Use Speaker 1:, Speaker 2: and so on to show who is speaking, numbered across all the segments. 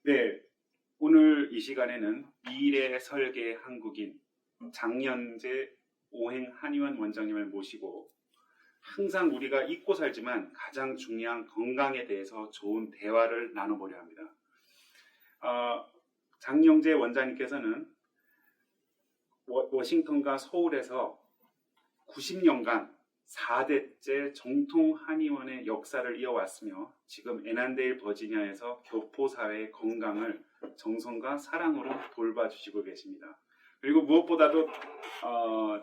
Speaker 1: 네, 오늘 이 시간에는 미래 설계 한국인 장영재 오행 한의원 원장님을 모시고 항상 우리가 잊고 살지만 가장 중요한 건강에 대해서 좋은 대화를 나눠보려 합니다. 장영재 원장님께서는 워싱턴과 서울에서 90년간 4대째 정통 한의원의 역사를 이어왔으며 지금 애난데일 버지니아에서 교포사회의 건강을 정성과 사랑으로 돌봐주시고 계십니다. 그리고 무엇보다도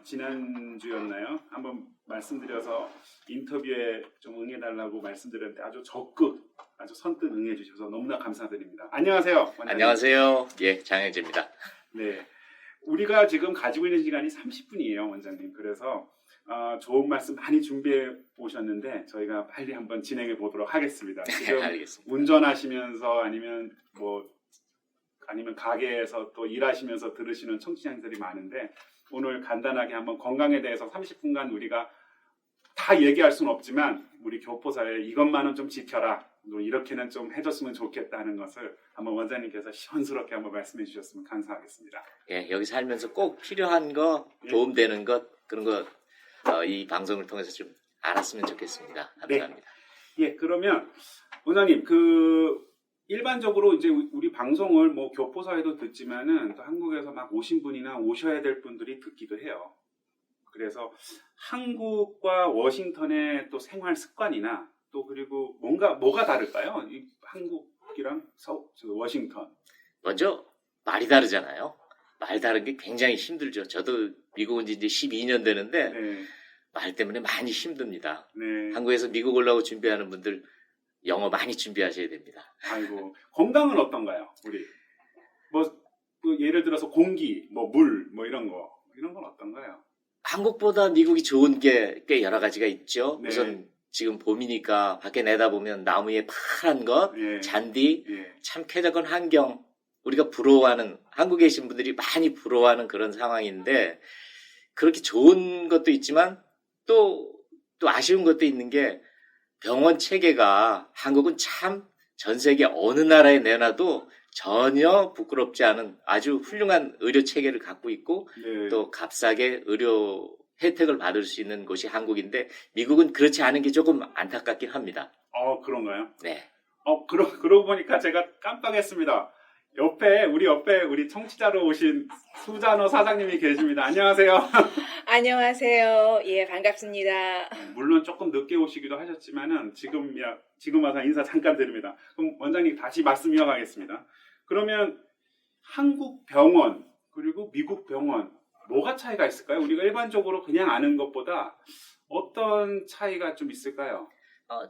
Speaker 1: 지난주였나요? 한번 말씀드려서 인터뷰에 좀 응해달라고 말씀드렸는데 아주 적극, 아주 선뜻 응해주셔서 너무나 감사드립니다. 안녕하세요. 원장님.
Speaker 2: 안녕하세요. 예, 장영재입니다.
Speaker 1: 네, 우리가 지금 가지고 있는 시간이 30분이에요, 원장님. 그래서 좋은 말씀 많이 준비해 오셨는데 저희가 빨리 한번 진행해 보도록 하겠습니다. 지금
Speaker 2: 알겠습니다.
Speaker 1: 운전하시면서 아니면 가게에서 또 일하시면서 들으시는 청취자들이 많은데 오늘 간단하게 한번 건강에 대해서 30분간 우리가 다 얘기할 수는 없지만 우리 교포사회 이것만은 좀 지켜라, 이렇게는 좀 해줬으면 좋겠다 하는 것을 한번 원장님께서 시원스럽게 한번 말씀해 주셨으면 감사하겠습니다.
Speaker 2: 예, 여기 살면서 꼭 필요한 거, 도움되는 것, 그런 거 이 방송을 통해서 좀 알았으면 좋겠습니다. 감사합니다.
Speaker 1: 예, 그러면 원장님 일반적으로 이제 우리 방송을 뭐 교포사회도 듣지만은 또 한국에서 막 오신 분이나 오셔야 될 분들이 듣기도 해요. 그래서 한국과 워싱턴의 또 생활 습관이나 또 그리고 뭐가 다를까요? 이 한국이랑 워싱턴.
Speaker 2: 먼저 말이 다르잖아요. 말 다른 게 굉장히 힘들죠. 저도 미국 온 지 이제 12년 되는데
Speaker 1: 네.
Speaker 2: 말 때문에 많이 힘듭니다.
Speaker 1: 네.
Speaker 2: 한국에서 미국 올라오고 준비하는 분들 영어 많이 준비하셔야 됩니다.
Speaker 1: 아이고, 건강은 어떤가요? 우리 예를 들어서 공기, 물, 이런 건 어떤가요?
Speaker 2: 한국보다 미국이 좋은 게 꽤 여러 가지가 있죠.
Speaker 1: 네.
Speaker 2: 우선 지금 봄이니까 밖에 내다보면 나무에 파란 것,
Speaker 1: 예.
Speaker 2: 잔디,
Speaker 1: 예.
Speaker 2: 참 쾌적한 환경, 우리가 부러워하는, 한국에 계신 분들이 많이 부러워하는 그런 상황인데 그렇게 좋은 것도 있지만 또 아쉬운 것도 있는 게 병원 체계가 한국은 참 전 세계 어느 나라에 내놔도 전혀 부끄럽지 않은 아주 훌륭한 의료 체계를 갖고 있고
Speaker 1: 네.
Speaker 2: 또 값싸게 의료 혜택을 받을 수 있는 곳이 한국인데 미국은 그렇지 않은 게 조금 안타깝긴 합니다.
Speaker 1: 그런가요?
Speaker 2: 네.
Speaker 1: 그러고 보니까 제가 깜빡했습니다. 우리 옆에 우리 청취자로 오신 수잔호 사장님이 계십니다. 안녕하세요.
Speaker 3: 안녕하세요. 예, 반갑습니다.
Speaker 1: 물론 조금 늦게 오시기도 하셨지만은 지금 와서 인사 잠깐 드립니다. 그럼 원장님 다시 말씀 이어가겠습니다. 그러면 한국 병원 그리고 미국 병원 뭐가 차이가 있을까요? 우리가 일반적으로 그냥 아는 것보다 어떤 차이가 좀 있을까요?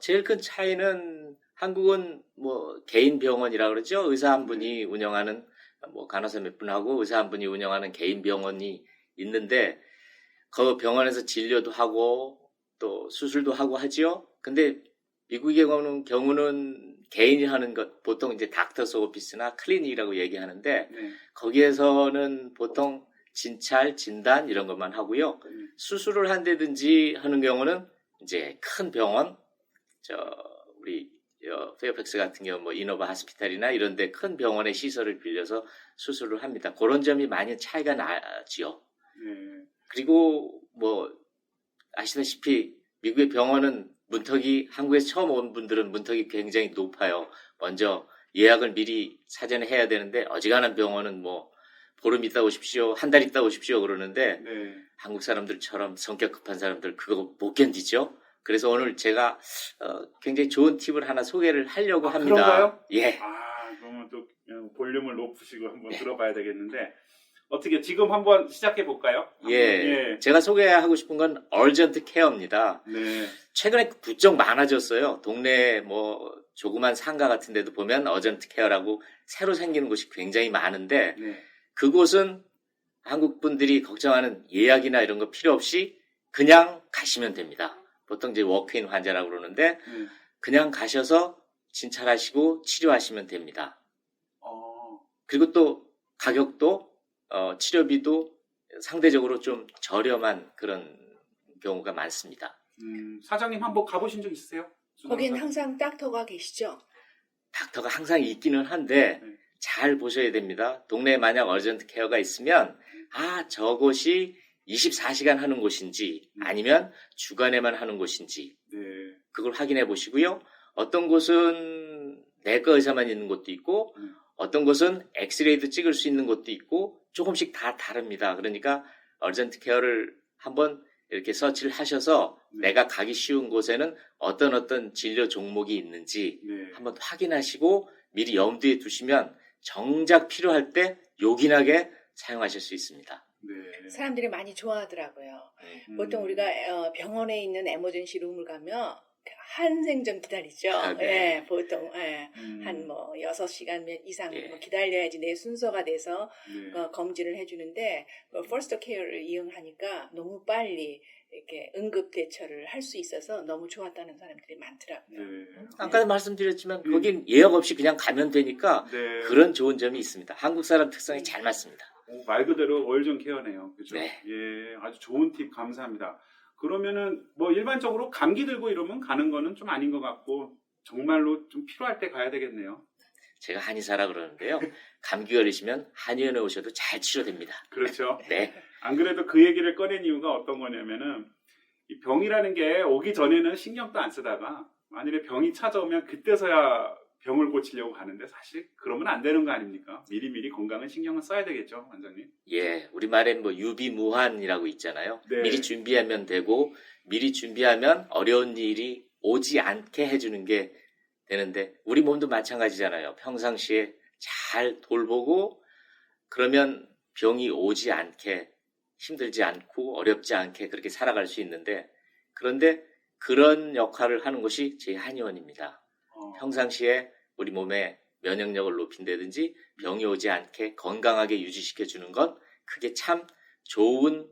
Speaker 2: 제일 큰 차이는 한국은 개인 병원이라 그러죠. 의사 한 분이 운영하는 간호사 몇 분하고 의사 한 분이 운영하는 개인 병원이 있는데 그 병원에서 진료도 하고 또 수술도 하고 하지요. 근데 미국의 경우는 개인이 하는 것 보통 이제 닥터스 오피스나 클리닉이라고 얘기하는데
Speaker 1: 네.
Speaker 2: 거기에서는 보통 진찰, 진단 이런 것만 하고요. 수술을 한다든지 하는 경우는 이제 큰 병원, 우리 페어팩스 같은 경우 이노바 하스피탈이나 이런 데 큰 병원의 시설을 빌려서 수술을 합니다. 그런 점이 많이 차이가 나지요.
Speaker 1: 네.
Speaker 2: 그리고 아시다시피 미국의 병원은 문턱이 한국에서 처음 온 분들은 문턱이 굉장히 높아요. 먼저 예약을 미리 사전에 해야 되는데 어지간한 병원은 보름 있다 오십시오, 한 달 있다 오십시오 그러는데
Speaker 1: 네.
Speaker 2: 한국 사람들처럼 성격 급한 사람들 그거 못 견디죠. 그래서 오늘 제가 굉장히 좋은 팁을 하나 소개를 하려고 합니다.
Speaker 1: 그런가요?
Speaker 2: 예.
Speaker 1: 그러면 또 볼륨을 높이시고 한번 들어봐야 되겠는데 어떻게 지금 한번 시작해 볼까요?
Speaker 2: 예. 제가 소개하고 싶은 건 얼전트 케어입니다.
Speaker 1: 네.
Speaker 2: 최근에 부쩍 많아졌어요. 동네 조그만 상가 같은 데도 보면 어전트 케어라고 새로 생기는 곳이 굉장히 많은데
Speaker 1: 네.
Speaker 2: 그곳은 한국 분들이 걱정하는 예약이나 이런 거 필요 없이 그냥 가시면 됩니다. 보통 이제 워크인 환자라고 그러는데 그냥 가셔서 진찰하시고 치료하시면 됩니다. 그리고 또 가격도 치료비도 상대적으로 좀 저렴한 그런 경우가 많습니다.
Speaker 1: 사장님 한번 가보신 적 있으세요?
Speaker 3: 거긴 항상 닥터가 계시죠?
Speaker 2: 닥터가 항상 있기는 한데 잘 보셔야 됩니다. 동네에 만약 어르전트 케어가 있으면 저곳이 24시간 하는 곳인지 아니면 주간에만 하는 곳인지
Speaker 1: 네.
Speaker 2: 그걸 확인해 보시고요. 어떤 곳은 내과 의사만 있는 곳도 있고 어떤 곳은 엑스레이도 찍을 수 있는 곳도 있고 조금씩 다 다릅니다. 그러니까 어르전트 케어를 한번 이렇게 서치를 하셔서 내가 가기 쉬운 곳에는 어떤 진료 종목이 있는지
Speaker 1: 네.
Speaker 2: 한번 확인하시고 미리 염두에 두시면 정작 필요할 때 요긴하게 사용하실 수 있습니다.
Speaker 1: 네.
Speaker 3: 사람들이 많이 좋아하더라고요.
Speaker 1: 음.
Speaker 3: 보통 우리가 병원에 있는 에머전시 룸을 가면 한 생전 기다리죠.
Speaker 2: 네.
Speaker 3: 예, 보통 한 6시간 이상 기다려야지 내 순서가 돼서
Speaker 1: 네.
Speaker 3: 검진을 해주는데 퍼스트 케어를 이용하니까 너무 빨리 이렇게 응급 대처를 할 수 있어서 너무 좋았다는 사람들이 많더라고요.
Speaker 1: 네.
Speaker 2: 아까도 말씀드렸지만 거긴 예약 없이 그냥 가면 되니까
Speaker 1: 네.
Speaker 2: 그런 좋은 점이 있습니다. 한국 사람 특성이 잘 맞습니다.
Speaker 1: 말 그대로 어르전 케어네요. 그죠?
Speaker 2: 네.
Speaker 1: 예, 아주 좋은 팁 감사합니다. 그러면은 뭐 일반적으로 감기 들고 이러면 가는 거는 좀 아닌 것 같고 정말로 좀 필요할 때 가야 되겠네요.
Speaker 2: 제가 한의사라 그러는데요. 감기 걸리시면 한의원에 오셔도 잘 치료됩니다.
Speaker 1: 그렇죠.
Speaker 2: 네.
Speaker 1: 안 그래도 그 얘기를 꺼낸 이유가 어떤 거냐면은 이 병이라는 게 오기 전에는 신경도 안 쓰다가 만일에 병이 찾아오면 그때서야 병을 고치려고 하는데 사실 그러면 안 되는 거 아닙니까? 미리미리 건강은 신경을 써야 되겠죠, 원장님?
Speaker 2: 예, 우리말엔 유비무환이라고 있잖아요.
Speaker 1: 네.
Speaker 2: 미리 준비하면 되고 미리 준비하면 어려운 일이 오지 않게 해주는 게 되는데 우리 몸도 마찬가지잖아요. 평상시에 잘 돌보고 그러면 병이 오지 않게 힘들지 않고 어렵지 않게 그렇게 살아갈 수 있는데 그런데 그런 역할을 하는 것이 제 한의원입니다. 평상시에 우리 몸의 면역력을 높인다든지 병이 오지 않게 건강하게 유지시켜주는 것 그게 참 좋은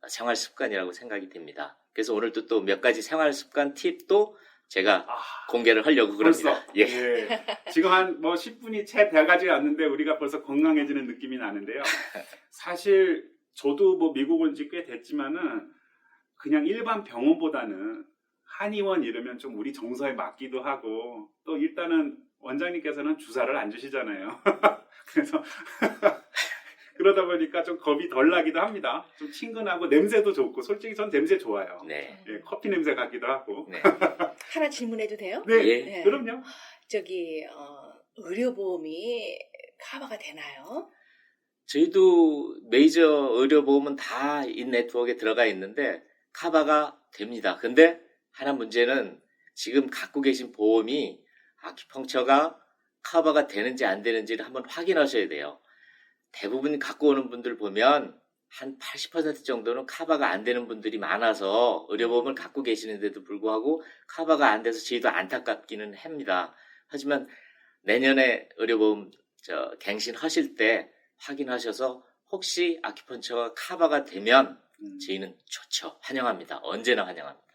Speaker 2: 생활 습관이라고 생각이 됩니다. 그래서 오늘도 또 몇 가지 생활 습관 팁도 제가 공개를 하려고 그럽니다.
Speaker 1: 벌써? 예. 지금 한 10분이 채 돼가지 않는데 우리가 벌써 건강해지는 느낌이 나는데요. 사실 저도 미국 온 지 꽤 됐지만은 그냥 일반 병원보다는 한의원 이러면 좀 우리 정서에 맞기도 하고 또 일단은 원장님께서는 주사를 안 주시잖아요. 그래서 그러다 보니까 좀 겁이 덜 나기도 합니다. 좀 친근하고 냄새도 좋고 솔직히 전 냄새 좋아요.
Speaker 2: 네.
Speaker 1: 예, 커피 냄새 같기도 하고.
Speaker 2: 네.
Speaker 3: 하나 질문해도 돼요?
Speaker 1: 네,
Speaker 2: 예.
Speaker 1: 그럼요.
Speaker 3: 저기 의료보험이 커버가 되나요?
Speaker 2: 저희도 메이저 의료보험은 다 인네트워크에 들어가 있는데 커버가 됩니다. 근데 하나 문제는 지금 갖고 계신 보험이 아큐펑처가 커버가 되는지 안 되는지를 한번 확인하셔야 돼요. 대부분 갖고 오는 분들 보면 한 80% 정도는 커버가 안 되는 분들이 많아서 의료보험을 갖고 계시는데도 불구하고 커버가 안 돼서 저희도 안타깝기는 합니다. 하지만 내년에 의료보험 갱신하실 때 확인하셔서 혹시 아큐펑처가 커버가 되면 저희는 좋죠. 환영합니다. 언제나 환영합니다.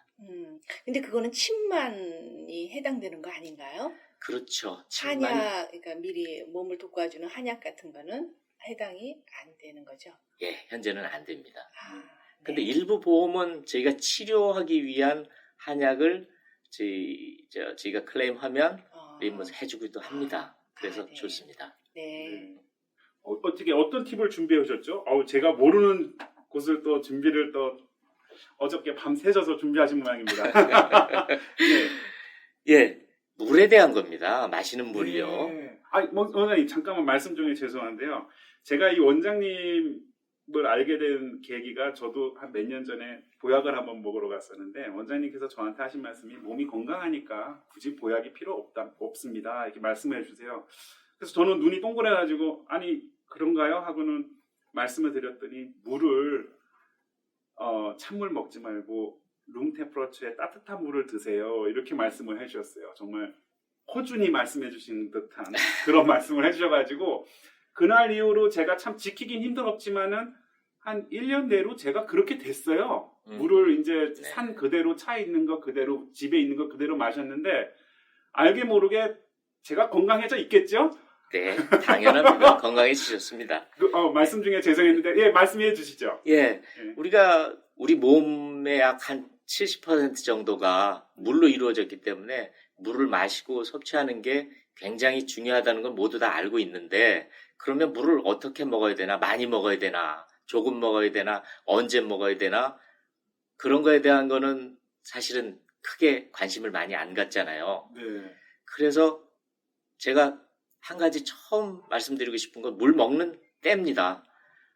Speaker 3: 근데 그거는 침만이 해당되는 거 아닌가요?
Speaker 2: 그렇죠.
Speaker 3: 한약, 그러니까 미리 몸을 돋궈주는 한약 같은 거는 해당이 안 되는 거죠.
Speaker 2: 예, 현재는 안 됩니다.
Speaker 3: 네.
Speaker 2: 근데 일부 보험은 저희가 치료하기 위한 한약을 저희가 클레임하면 리임버스 해주기도 합니다. 그래서
Speaker 3: 네.
Speaker 2: 좋습니다.
Speaker 3: 네.
Speaker 1: 어떻게 어떤 팁을 준비해 오셨죠? 제가 모르는 곳을 또 준비를 또 어저께 밤 새셔서 준비하신 모양입니다. 네.
Speaker 2: 예, 물에 대한 겁니다. 마시는 물이요.
Speaker 1: 네. 원장님 잠깐만 말씀 중에 죄송한데요. 제가 이 원장님을 알게 된 계기가 저도 한 몇 년 전에 보약을 한번 먹으러 갔었는데 원장님께서 저한테 하신 말씀이 몸이 건강하니까 굳이 보약이 필요 없습니다. 이렇게 말씀해 주세요. 그래서 저는 눈이 동그래가지고 아니 그런가요? 하고는 말씀을 드렸더니 물을 찬물 먹지 말고 룸테프러처에 따뜻한 물을 드세요. 이렇게 말씀을 해주셨어요. 정말 호준이 말씀해 주신 듯한 그런 말씀을 해주셔가지고 그날 이후로 제가 참 지키긴 힘들었지만은 한 1년 내로 제가 그렇게 됐어요. 물을 이제 산 그대로 차에 있는 거 그대로 집에 있는 거 그대로 마셨는데 알게 모르게 제가 건강해져 있겠죠?
Speaker 2: 네, 당연합니다. 건강해지셨습니다.
Speaker 1: 말씀 중에 죄송했는데 예, 말씀해 주시죠.
Speaker 2: 예, 우리가 우리 몸의 약 한 70% 정도가 물로 이루어졌기 때문에 물을 마시고 섭취하는 게 굉장히 중요하다는 건 모두 다 알고 있는데 그러면 물을 어떻게 먹어야 되나, 많이 먹어야 되나, 조금 먹어야 되나, 언제 먹어야 되나 그런 거에 대한 거는 사실은 크게 관심을 많이 안 갖잖아요.
Speaker 1: 네.
Speaker 2: 그래서 제가 한 가지 처음 말씀드리고 싶은 건 물 먹는 때입니다.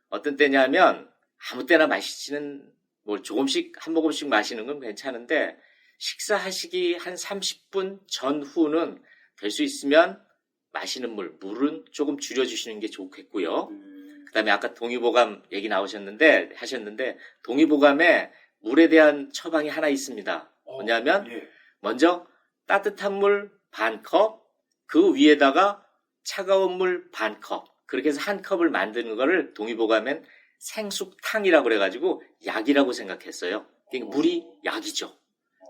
Speaker 2: 어떤 때냐면 아무 때나 마시지는 뭐 조금씩 한 모금씩 마시는 건 괜찮은데 식사하시기 한 30분 전후는 될 수 있으면 마시는 물은 조금 줄여주시는 게 좋겠고요. 그다음에 아까 동의보감 얘기 하셨는데 동의보감에 물에 대한 처방이 하나 있습니다. 뭐냐면
Speaker 1: 예.
Speaker 2: 먼저 따뜻한 물 반 컵, 그 위에다가 차가운 물 반 컵, 그렇게 해서 한 컵을 만드는 거를 동의보감엔 생숙탕이라고 그래가지고 약이라고 생각했어요. 그러니까 물이 약이죠.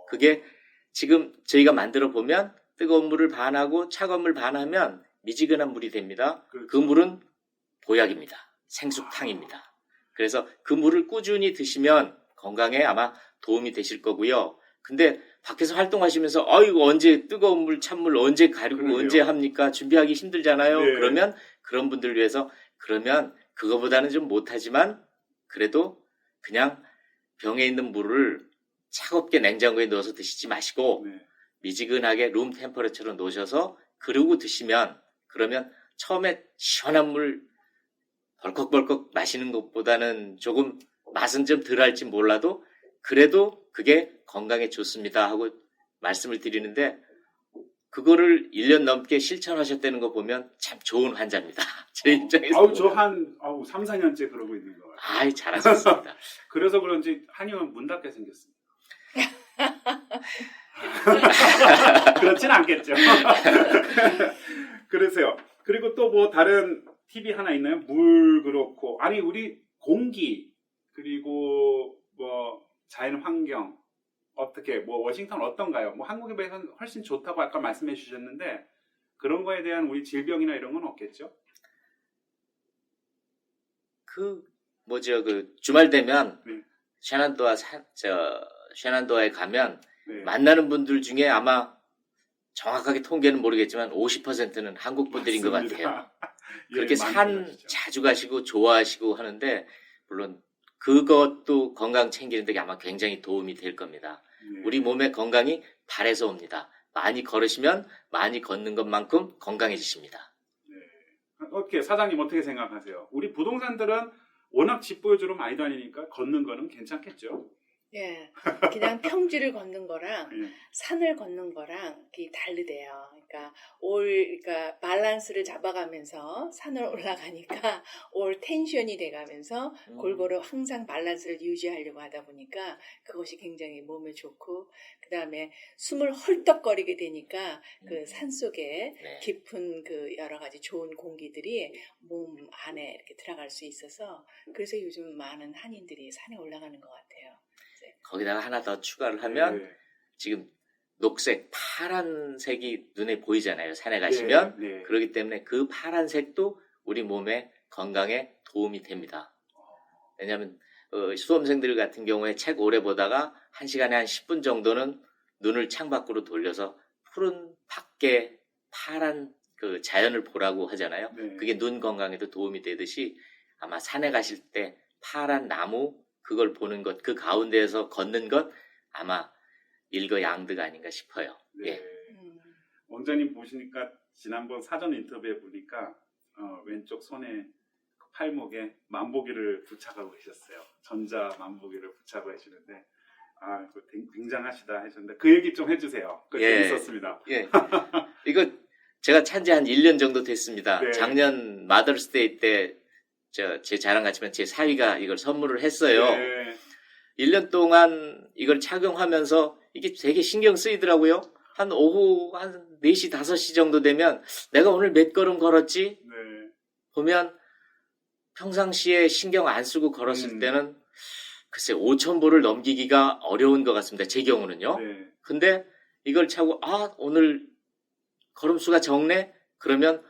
Speaker 2: 그게 지금 저희가 만들어 보면 뜨거운 물을 반하고 차가운 물 반하면 미지근한 물이 됩니다.
Speaker 1: 그렇죠.
Speaker 2: 그 물은 보약입니다. 생숙탕입니다. 그래서 그 물을 꾸준히 드시면 건강에 아마 도움이 되실 거고요. 근데 밖에서 활동하시면서 이거 언제 뜨거운 물, 찬물 언제 가리고
Speaker 1: 그러게요.
Speaker 2: 언제 합니까? 준비하기 힘들잖아요.
Speaker 1: 네.
Speaker 2: 그러면 그런 분들 위해서 그러면 그거보다는 좀 못하지만 그래도 그냥 병에 있는 물을 차갑게 냉장고에 넣어서 드시지 마시고
Speaker 1: 네.
Speaker 2: 미지근하게 룸 템퍼레처로 놓으셔서 그러고 드시면 그러면 처음에 시원한 물 벌컥벌컥 마시는 것보다는 조금 맛은 좀 덜할지 몰라도 그래도 그게 건강에 좋습니다 하고 말씀을 드리는데 그거를 1년 넘게 실천하셨다는 거 보면 참 좋은 환자입니다. 제 입장에서.
Speaker 1: 저 한 3, 4년째 그러고 있는 거 같아요.
Speaker 2: 아이, 잘하셨습니다.
Speaker 1: 그래서 그런지 한의원 문 닫게 생겼습니다. 그렇진 않겠죠. 그러세요. 그리고 또 뭐 다른 팁이 하나 있나요? 물 그렇고 아니 우리 공기 그리고 뭐 자연 환경 어떻게 뭐 워싱턴 어떤가요? 뭐 한국에 비해서 훨씬 좋다고 아까 말씀해 주셨는데 그런 거에 대한 우리 질병이나 이런 건 없겠죠?
Speaker 2: 주말 되면
Speaker 1: 네.
Speaker 2: 셰난도아에 가면
Speaker 1: 네.
Speaker 2: 만나는 분들 중에 아마 정확하게 통계는 모르겠지만 50%는 한국 분들인 것
Speaker 1: 맞습니다.
Speaker 2: 같아요.
Speaker 1: 예,
Speaker 2: 그렇게
Speaker 1: 많이
Speaker 2: 산
Speaker 1: 들어가시죠.
Speaker 2: 자주 가시고 좋아하시고 하는데 물론 그것도 건강 챙기는 데 아마 굉장히 도움이 될 겁니다.
Speaker 1: 네.
Speaker 2: 우리 몸의 건강이 발에서 옵니다. 많이 걸으시면 많이 걷는 것만큼 건강해지십니다.
Speaker 1: 어떻게 사장님 어떻게 생각하세요? 우리 부동산들은 워낙 집 보여주러 많이 다니니까 걷는 거는 괜찮겠죠?
Speaker 3: 예, 그냥 평지를 걷는 거랑
Speaker 1: 예.
Speaker 3: 산을 걷는 거랑 이게 다르대요. 그러니까 밸런스를 잡아가면서 산을 올라가니까 텐션이 돼가면서 골고루 항상 밸런스를 유지하려고 하다 보니까 그것이 굉장히 몸에 좋고 그 다음에 숨을 헐떡거리게 되니까 그 산 속에
Speaker 2: 네.
Speaker 3: 깊은 그 여러 가지 좋은 공기들이 몸 안에 이렇게 들어갈 수 있어서 그래서 요즘 많은 한인들이 산에 올라가는 것 같아요.
Speaker 2: 거기다가 하나 더 추가를 하면
Speaker 1: 네.
Speaker 2: 지금 녹색, 파란색이 눈에 보이잖아요. 산에 가시면.
Speaker 1: 네, 네.
Speaker 2: 그렇기 때문에 그 파란색도 우리 몸의 건강에 도움이 됩니다. 왜냐하면 수험생들 같은 경우에 책 오래 보다가 1시간에 한 10분 정도는 눈을 창밖으로 돌려서 푸른 밖에 파란 그 자연을 보라고 하잖아요.
Speaker 1: 네.
Speaker 2: 그게 눈 건강에도 도움이 되듯이 아마 산에 가실 때 파란 나무 그걸 보는 것, 그 가운데에서 걷는 것 아마 일거양득 아닌가 싶어요.
Speaker 1: 네.
Speaker 2: 예.
Speaker 1: 원장님 보시니까 지난번 사전 인터뷰에 보니까 왼쪽 손에 팔목에 만보기를 부착하고 계셨어요. 전자 만보기를 부착하고 계시는데 굉장하시다 하셨는데 그 얘기 좀 해주세요. 그
Speaker 2: 예.
Speaker 1: 재밌었습니다.
Speaker 2: 예. 이거 제가 찬지 한 1년 정도 됐습니다.
Speaker 1: 네.
Speaker 2: 작년 마더스데이 때 제 자랑 같지만 제 사위가 이걸 선물을 했어요.
Speaker 1: 네.
Speaker 2: 1년 동안 이걸 착용하면서 이게 되게 신경 쓰이더라고요. 한 오후 한 4시, 5시 정도 되면 내가 오늘 몇 걸음 걸었지?
Speaker 1: 네.
Speaker 2: 보면 평상시에 신경 안 쓰고 걸었을 때는 글쎄 5,000보를 넘기기가 어려운 것 같습니다. 제 경우는요.
Speaker 1: 네.
Speaker 2: 근데 이걸 차고 오늘 걸음수가 적네? 그러면